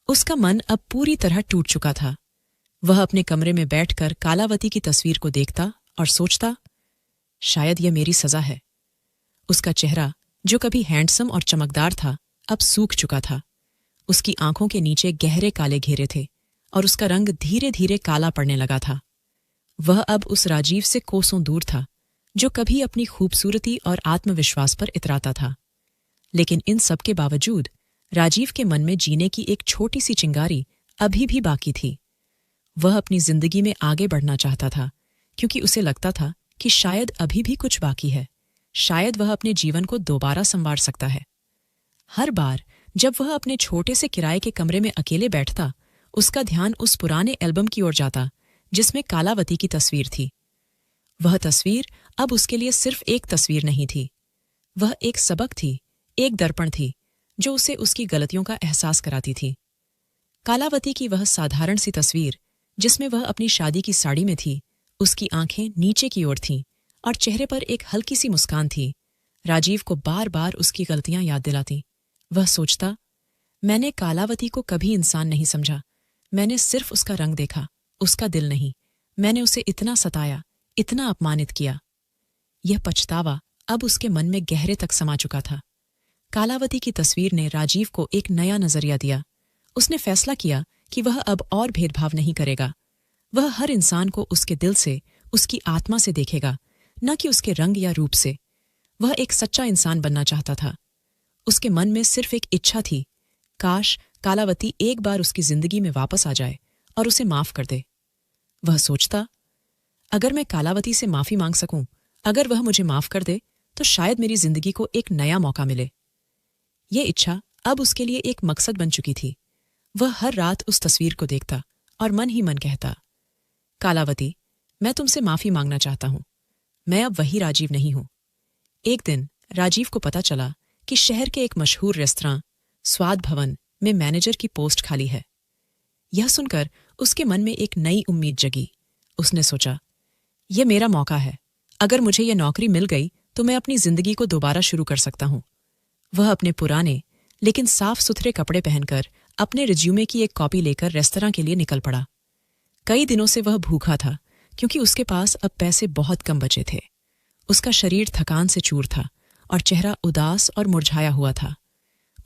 उसका मन अब पूरी तरह टूट चुका था। वह अपने कमरे में बैठकर कालावती की तस्वीर को देखता और सोचता, शायद यह मेरी सजा है। उसका चेहरा, जो कभी हैंडसम और चमकदार था, अब सूख चुका था। उसकी आंखों के नीचे गहरे काले घेरे थे और उसका रंग धीरे धीरे काला पड़ने लगा था। वह अब उस राजीव से कोसों दूर था जो कभी अपनी खूबसूरती और आत्मविश्वास पर इतराता था। लेकिन इन सब के बावजूद राजीव के मन में जीने की एक छोटी सी चिंगारी अभी भी बाकी थी। वह अपनी जिंदगी में आगे बढ़ना चाहता था क्योंकि उसे लगता था कि शायद अभी भी कुछ बाकी है। शायद वह अपने जीवन को दोबारा संवार सकता है। हर बार जब वह अपने छोटे से किराए के कमरे में अकेले बैठता, उसका ध्यान उस पुराने एल्बम की ओर जाता जिसमें कालावती की तस्वीर थी। वह तस्वीर अब उसके लिए सिर्फ एक तस्वीर नहीं थी। वह एक सबक थी, एक दर्पण थी जो उसे उसकी गलतियों का एहसास कराती थी। कालावती की वह साधारण सी तस्वीर जिसमें वह अपनी शादी की साड़ी में थी, उसकी आंखें नीचे की ओर थीं और चेहरे पर एक हल्की सी मुस्कान थी, राजीव को बार बार उसकी गलतियां याद दिलाती। वह सोचता, मैंने कालावती को कभी इंसान नहीं समझा। मैंने सिर्फ उसका रंग देखा, उसका दिल नहीं। मैंने उसे इतना सताया, इतना अपमानित किया। यह पछतावा अब उसके मन में गहरे तक समा चुका था। कालावती की तस्वीर ने राजीव को एक नया नजरिया दिया। उसने फैसला किया कि वह अब और भेदभाव नहीं करेगा। वह हर इंसान को उसके दिल से, उसकी आत्मा से देखेगा, न कि उसके रंग या रूप से। वह एक सच्चा इंसान बनना चाहता था। उसके मन में सिर्फ एक इच्छा थी, काश कालावती एक बार उसकी जिंदगी में वापस आ जाए और उसे माफ कर दे। वह सोचता, अगर मैं कालावती से माफी मांग सकूं, अगर वह मुझे माफ कर दे, तो शायद मेरी जिंदगी को एक नया मौका मिले। यह इच्छा अब उसके लिए एक मकसद बन चुकी थी। वह हर रात उस तस्वीर को देखता और मन ही मन कहता, कालावती, मैं तुमसे माफी मांगना चाहता हूं। मैं अब वही राजीव नहीं हूं। एक दिन राजीव को पता चला कि शहर के एक मशहूर रेस्तरां स्वाद भवन में मैनेजर की पोस्ट खाली है। यह सुनकर उसके मन में एक नई उम्मीद जगी। उसने सोचा, यह मेरा मौका है। अगर मुझे यह नौकरी मिल गई तो मैं अपनी जिंदगी को दोबारा शुरू कर सकता हूं। वह अपने पुराने लेकिन साफ सुथरे कपड़े पहनकर अपने रिज्यूमे की एक कॉपी लेकर रेस्तरां के लिए निकल पड़ा। कई दिनों से वह भूखा था, क्योंकि उसके पास अब पैसे बहुत कम बचे थे। उसका शरीर थकान से चूर था और चेहरा उदास और मुरझाया हुआ था।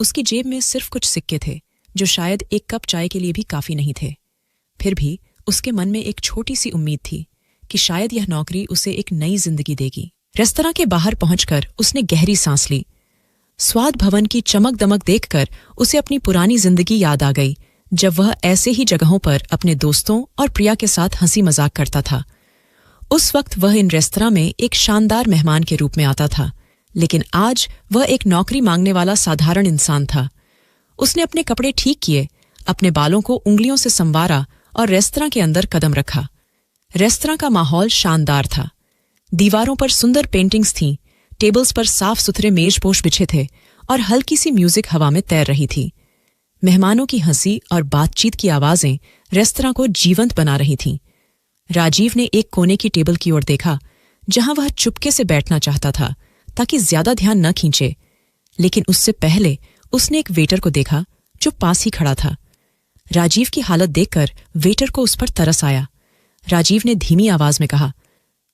उसकी जेब में सिर्फ कुछ सिक्के थे, जो शायद एक कप चाय के लिए भी काफी नहीं थे। फिर भी उसके मन में एक छोटी सी उम्मीद थी कि शायद यह नौकरी उसे एक नई जिंदगी देगी। रेस्तरां के बाहर पहुंचकर उसने गहरी सांस ली। स्वाद भवन की चमक दमक देखकर उसे अपनी पुरानी जिंदगी याद आ गई, जब वह ऐसे ही जगहों पर अपने दोस्तों और प्रिया के साथ हंसी मजाक करता था। उस वक्त वह इन रेस्तरां में एक शानदार मेहमान के रूप में आता था, लेकिन आज वह एक नौकरी मांगने वाला साधारण इंसान था। उसने अपने कपड़े ठीक किए, अपने बालों को उंगलियों से संवारा और रेस्तरां के अंदर कदम रखा। रेस्तरां का माहौल शानदार था। दीवारों पर सुंदर पेंटिंग्स थीं, टेबल्स पर साफ सुथरे मेजपोश बिछे थे और हल्की सी म्यूजिक हवा में तैर रही थी। मेहमानों की हंसी और बातचीत की आवाजें रेस्तरां को जीवंत बना रही थीं। राजीव ने एक कोने की टेबल की ओर देखा, जहां वह चुपके से बैठना चाहता था ताकि ज्यादा ध्यान न खींचे, लेकिन उससे पहले उसने एक वेटर को देखा जो पास ही खड़ा था। राजीव की हालत देखकर वेटर को उस पर तरस आया। राजीव ने धीमी आवाज में कहा,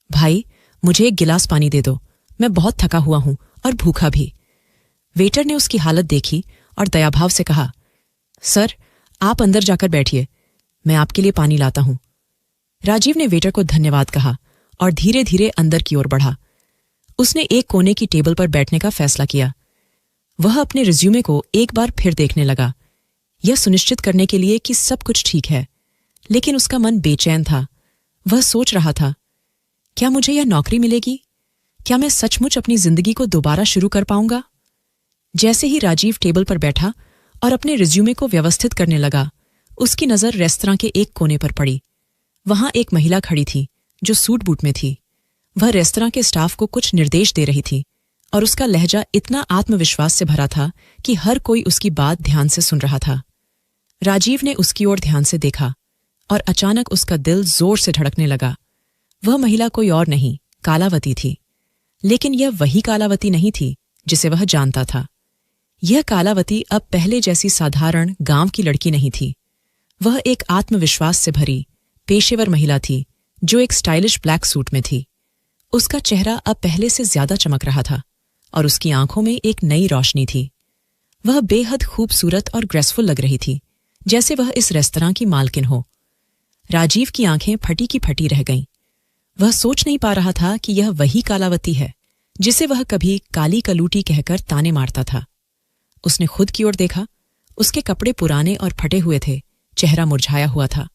भाई, मुझे एक गिलास पानी दे दो, मैं बहुत थका हुआ हूं और भूखा भी। वेटर ने उसकी हालत देखी और दयाभाव से कहा, सर, आप अंदर जाकर बैठिए, मैं आपके लिए पानी लाता हूं। राजीव ने वेटर को धन्यवाद कहा और धीरे धीरे अंदर की ओर बढ़ा। उसने एक कोने की टेबल पर बैठने का फैसला किया। वह अपने रिज्यूमे को एक बार फिर देखने लगा, यह सुनिश्चित करने के लिए कि सब कुछ ठीक है, लेकिन उसका मन बेचैन था। वह सोच रहा था, क्या मुझे यह नौकरी मिलेगी? क्या मैं सचमुच अपनी जिंदगी को दोबारा शुरू कर पाऊंगा? जैसे ही राजीव टेबल पर बैठा और अपने रिज्यूमे को व्यवस्थित करने लगा, उसकी नजर रेस्तरां के एक कोने पर पड़ी। वहां एक महिला खड़ी थी जो सूट बूट में थी। वह रेस्तरां के स्टाफ को कुछ निर्देश दे रही थी और उसका लहजा इतना आत्मविश्वास से भरा था कि हर कोई उसकी बात ध्यान से सुन रहा था। राजीव ने उसकी ओर ध्यान से देखा और अचानक उसका दिल जोर से धड़कने लगा। वह महिला कोई और नहीं, कालावती थी। लेकिन यह वही कालावती नहीं थी जिसे वह जानता था। यह कालावती अब पहले जैसी साधारण गांव की लड़की नहीं थी। वह एक आत्मविश्वास से भरी पेशेवर महिला थी जो एक स्टाइलिश ब्लैक सूट में थी। उसका चेहरा अब पहले से ज्यादा चमक रहा था और उसकी आंखों में एक नई रोशनी थी। वह बेहद खूबसूरत और ग्रेसफुल लग रही थी, जैसे वह इस रेस्तरां की मालकिन हो। राजीव की आंखें फटी की फटी रह गईं। वह सोच नहीं पा रहा था कि यह वही कालावती है जिसे वह कभी काली कलूटी कहकर ताने मारता था। उसने खुद की ओर देखा। उसके कपड़े पुराने और फटे हुए थे, चेहरा मुरझाया हुआ था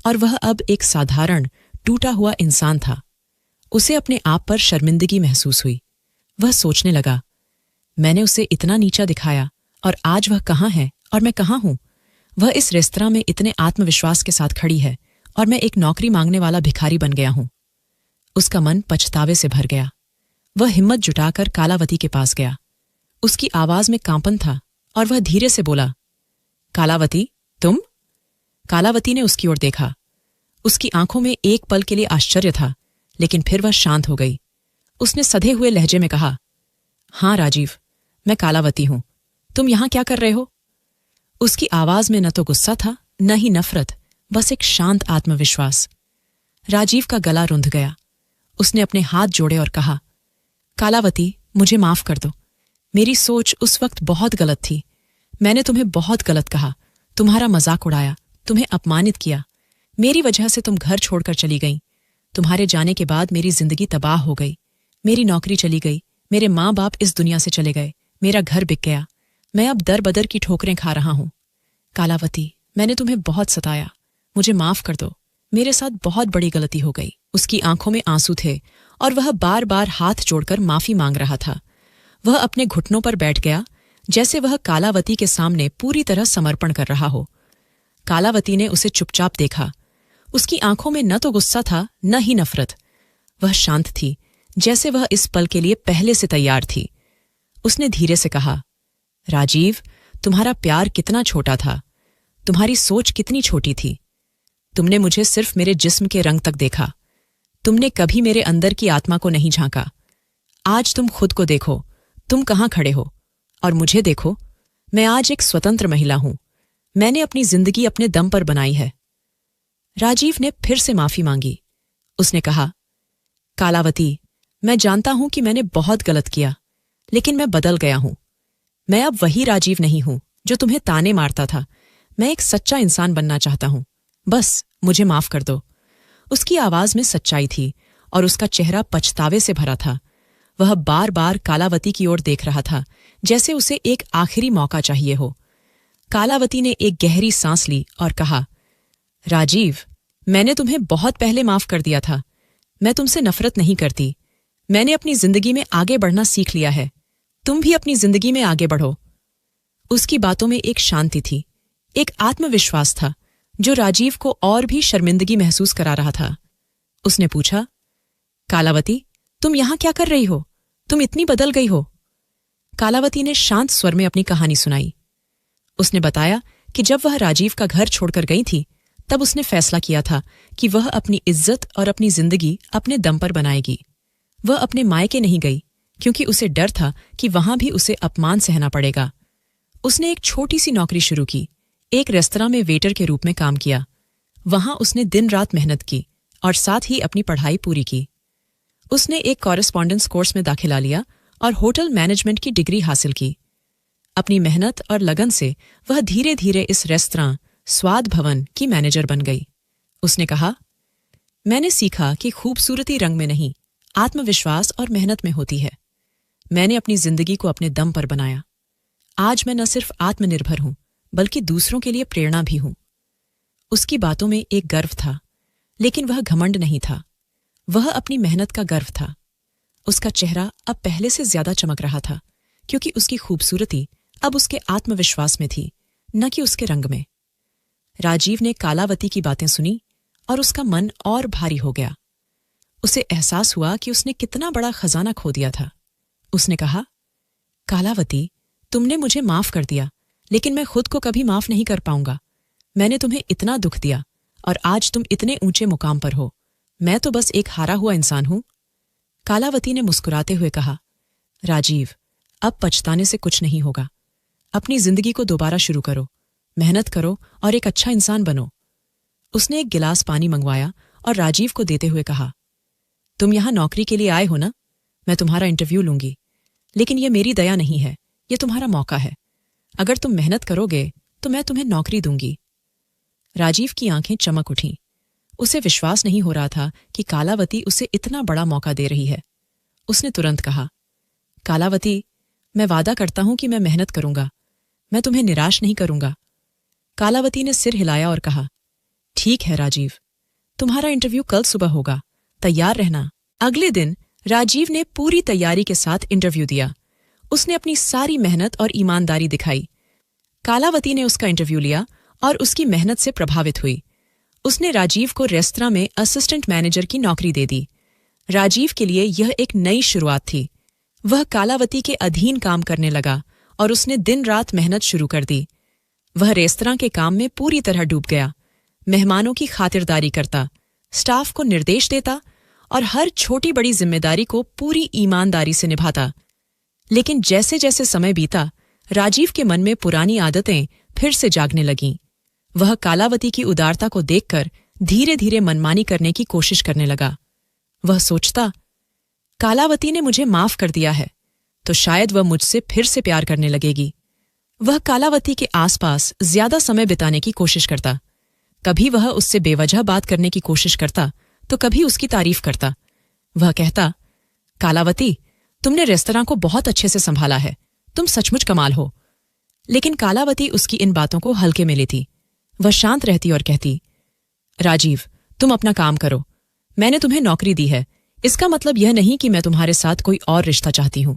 और वह अब एक साधारण टूटा हुआ इंसान था। उसे अपने आप पर शर्मिंदगी महसूस हुई। वह सोचने लगा, मैंने उसे इतना नीचा दिखाया और आज वह कहाँ है और मैं कहाँ हूं? वह इस रेस्तरां में इतने आत्मविश्वास के साथ खड़ी है और मैं एक नौकरी मांगने वाला भिखारी बन गया हूं। उसका मन पछतावे से भर गया। वह हिम्मत जुटाकर कालावती के पास गया। उसकी आवाज में कांपन था और वह धीरे से बोला, कालावती, तुम? कालावती ने उसकी ओर देखा। उसकी आंखों में एक पल के लिए आश्चर्य था, लेकिन फिर वह शांत हो गई। उसने सधे हुए लहजे में कहा, हां राजीव, मैं कालावती हूं। तुम यहां क्या कर रहे हो? उसकी आवाज में न तो गुस्सा था, न ही नफरत, बस एक शांत आत्मविश्वास। राजीव का गला रुंध गया। उसने अपने हाथ जोड़े और कहा, कालावती, मुझे माफ कर दो। मेरी सोच उस वक्त बहुत गलत थी। मैंने तुम्हें बहुत गलत कहा, तुम्हारा मजाक उड़ाया, तुम्हें अपमानित किया। मेरी वजह से तुम घर छोड़कर चली गईं। तुम्हारे जाने के बाद मेरी जिंदगी तबाह हो गई। मेरी नौकरी चली गई, मेरे माँ बाप इस दुनिया से चले गए, मेरा घर बिक गया। मैं अब दर बदर की ठोकरें खा रहा हूं। कालावती, मैंने तुम्हें बहुत सताया, मुझे माफ कर दो। मेरे साथ बहुत बड़ी गलती हो गई। उसकी आंखों में आंसू थे और वह बार बार हाथ जोड़कर माफी मांग रहा था। वह अपने घुटनों पर बैठ गया, जैसे वह कालावती के सामने पूरी तरह समर्पण कर रहा हो। कालावती ने उसे चुपचाप देखा। उसकी आंखों में न तो गुस्सा था, न ही नफरत। वह शांत थी, जैसे वह इस पल के लिए पहले से तैयार थी। उसने धीरे से कहा, राजीव, तुम्हारा प्यार कितना छोटा था, तुम्हारी सोच कितनी छोटी थी। तुमने मुझे सिर्फ मेरे जिस्म के रंग तक देखा, तुमने कभी मेरे अंदर की आत्मा को नहीं झांका। आज तुम खुद को देखो, तुम कहाँ खड़े हो, और मुझे देखो, मैं आज एक स्वतंत्र महिला हूं। मैंने अपनी जिंदगी अपने दम पर बनाई है। राजीव ने फिर से माफी मांगी। उसने कहा, कालावती, मैं जानता हूं कि मैंने बहुत गलत किया, लेकिन मैं बदल गया हूं। मैं अब वही राजीव नहीं हूं जो तुम्हें ताने मारता था। मैं एक सच्चा इंसान बनना चाहता हूं। बस मुझे माफ कर दो। उसकी आवाज में सच्चाई थी और उसका चेहरा पछतावे से भरा था। वह बार बार कालावती की ओर देख रहा था, जैसे उसे एक आखिरी मौका चाहिए हो। कालावती ने एक गहरी सांस ली और कहा, राजीव, मैंने तुम्हें बहुत पहले माफ कर दिया था। मैं तुमसे नफरत नहीं करती। मैंने अपनी जिंदगी में आगे बढ़ना सीख लिया है। तुम भी अपनी जिंदगी में आगे बढ़ो। उसकी बातों में एक शांति थी, एक आत्मविश्वास था जो राजीव को और भी शर्मिंदगी महसूस करा रहा था। उसने पूछा, कालावती, तुम यहां क्या कर रही हो? तुम इतनी बदल गई हो। कालावती ने शांत स्वर में अपनी कहानी सुनाई। उसने बताया कि जब वह राजीव का घर छोड़कर गई थी, तब उसने फैसला किया था कि वह अपनी इज्जत और अपनी जिंदगी अपने दम पर बनाएगी। वह अपने मायके नहीं गई क्योंकि उसे डर था कि वहां भी उसे अपमान सहना पड़ेगा। उसने एक छोटी सी नौकरी शुरू की, एक रेस्तरां में वेटर के रूप में काम किया। वहां उसने दिन रात मेहनत की और साथ ही अपनी पढ़ाई पूरी की। उसने एक कॉरेस्पॉन्डेंस कोर्स में दाखिला लिया और होटल मैनेजमेंट की डिग्री हासिल की। अपनी मेहनत और लगन से वह धीरे धीरे इस रेस्तरां स्वाद भवन की मैनेजर बन गई। उसने कहा, मैंने सीखा कि खूबसूरती रंग में नहीं, आत्मविश्वास और मेहनत में होती है। मैंने अपनी जिंदगी को अपने दम पर बनाया। आज मैं न सिर्फ आत्मनिर्भर हूं, बल्कि दूसरों के लिए प्रेरणा भी हूं। उसकी बातों में एक गर्व था, लेकिन वह घमंड नहीं था। वह अपनी मेहनत का गर्व था। उसका चेहरा अब पहले से ज्यादा चमक रहा था, क्योंकि उसकी खूबसूरती अब उसके आत्मविश्वास में थी, न कि उसके रंग में। राजीव ने कालावती की बातें सुनी और उसका मन और भारी हो गया। उसे एहसास हुआ कि उसने कितना बड़ा खजाना खो दिया था। उसने कहा, कालावती, तुमने मुझे माफ कर दिया, लेकिन मैं खुद को कभी माफ नहीं कर पाऊंगा। मैंने तुम्हें इतना दुख दिया और आज तुम इतने ऊंचे मुकाम पर हो। मैं तो बस एक हारा हुआ इंसान हूं। कालावती ने मुस्कुराते हुए कहा, राजीव, अब पछताने से कुछ नहीं होगा। अपनी जिंदगी को दोबारा शुरू करो, मेहनत करो और एक अच्छा इंसान बनो। उसने एक गिलास पानी मंगवाया और राजीव को देते हुए कहा, तुम यहां नौकरी के लिए आए हो ना? मैं तुम्हारा इंटरव्यू लूंगी, लेकिन यह मेरी दया नहीं है, यह तुम्हारा मौका है। अगर तुम मेहनत करोगे तो मैं तुम्हें नौकरी दूंगी। राजीव की आंखें चमक उठीं। उसे विश्वास नहीं हो रहा था कि कालावती उसे इतना बड़ा मौका दे रही है। उसने तुरंत कहा, कालावती, मैं वादा करता हूं कि मैं मेहनत करूंगा। मैं तुम्हें निराश नहीं करूंगा। कालावती ने सिर हिलाया और कहा, ठीक है राजीव, तुम्हारा इंटरव्यू कल सुबह होगा, तैयार रहना। अगले दिन राजीव ने पूरी तैयारी के साथ इंटरव्यू दिया। उसने अपनी सारी मेहनत और ईमानदारी दिखाई। कालावती ने उसका इंटरव्यू लिया और उसकी मेहनत से प्रभावित हुई। उसने राजीव को रेस्तरां में असिस्टेंट मैनेजर की नौकरी दे दी। राजीव के लिए यह एक नई शुरुआत थी। वह कालावती के अधीन काम करने लगा और उसने दिन रात मेहनत शुरू कर दी। वह रेस्तरां के काम में पूरी तरह डूब गया। मेहमानों की खातिरदारी करता, स्टाफ को निर्देश देता और हर छोटी बड़ी जिम्मेदारी को पूरी ईमानदारी से निभाता। लेकिन जैसे जैसे समय बीता, राजीव के मन में पुरानी आदतें फिर से जागने लगीं। वह कालावती की उदारता को देखकर धीरे धीरे मनमानी करने की कोशिश करने लगा। वह सोचता, कालावती ने मुझे माफ कर दिया है, तो शायद वह मुझसे फिर से प्यार करने लगेगी। वह कालावती के आसपास ज्यादा समय बिताने की कोशिश करता। कभी वह उससे बेवजह बात करने की कोशिश करता तो कभी उसकी तारीफ करता। वह कहता, कालावती, तुमने रेस्तरां को बहुत अच्छे से संभाला है, तुम सचमुच कमाल हो। लेकिन कालावती उसकी इन बातों को हल्के में लेती। वह शांत रहती और कहती, राजीव, तुम अपना काम करो, मैंने तुम्हें नौकरी दी है, इसका मतलब यह नहीं कि मैं तुम्हारे साथ कोई और रिश्ता चाहती हूं।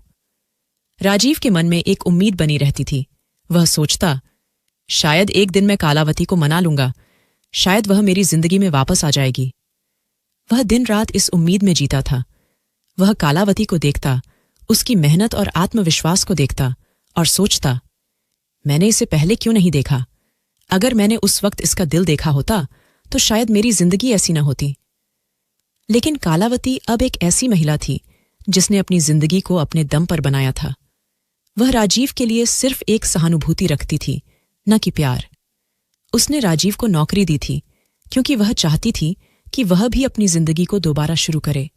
राजीव के मन में एक उम्मीद बनी रहती थी। वह सोचता, शायद एक दिन मैं कालावती को मना लूंगा, शायद वह मेरी जिंदगी में वापस आ जाएगी। वह दिन रात इस उम्मीद में जीता था। वह कालावती को देखता, उसकी मेहनत और आत्मविश्वास को देखता और सोचता, मैंने इसे पहले क्यों नहीं देखा? अगर मैंने उस वक्त इसका दिल देखा होता तो शायद मेरी जिंदगी ऐसी न होती। लेकिन कालावती अब एक ऐसी महिला थी जिसने अपनी जिंदगी को अपने दम पर बनाया था। वह राजीव के लिए सिर्फ एक सहानुभूति रखती थी, न कि प्यार। उसने राजीव को नौकरी दी थी क्योंकि वह चाहती थी कि वह भी अपनी जिंदगी को दोबारा शुरू करे।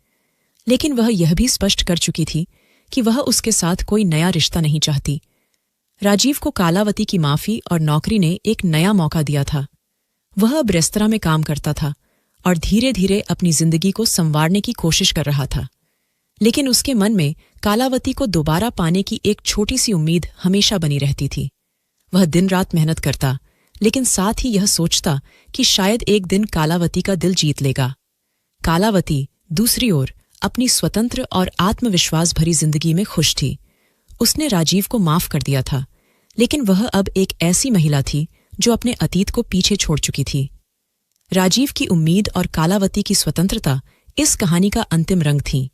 लेकिन वह यह भी स्पष्ट कर चुकी थी कि वह उसके साथ कोई नया रिश्ता नहीं चाहती। राजीव को कालावती की माफी और नौकरी ने एक नया मौका दिया था। वह अब रेस्तरां में काम करता था और धीरे धीरे अपनी जिंदगी को संवारने की कोशिश कर रहा था। लेकिन उसके मन में कालावती को दोबारा पाने की एक छोटी सी उम्मीद हमेशा बनी रहती थी। वह दिन रात मेहनत करता, लेकिन साथ ही यह सोचता कि शायद एक दिन कालावती का दिल जीत लेगा। कालावती दूसरी ओर अपनी स्वतंत्र और आत्मविश्वास भरी जिंदगी में खुश थी। उसने राजीव को माफ कर दिया था, लेकिन वह अब एक ऐसी महिला थी जो अपने अतीत को पीछे छोड़ चुकी थी। राजीव की उम्मीद और कालावती की स्वतंत्रता इस कहानी का अंतिम रंग थी।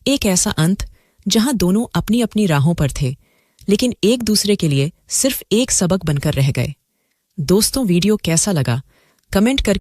एक ऐसा अंत जहां दोनों अपनी अपनी राहों पर थे, लेकिन एक दूसरे के लिए सिर्फ एक सबक बनकर रह गए। दोस्तों, वीडियो कैसा लगा? कमेंट कर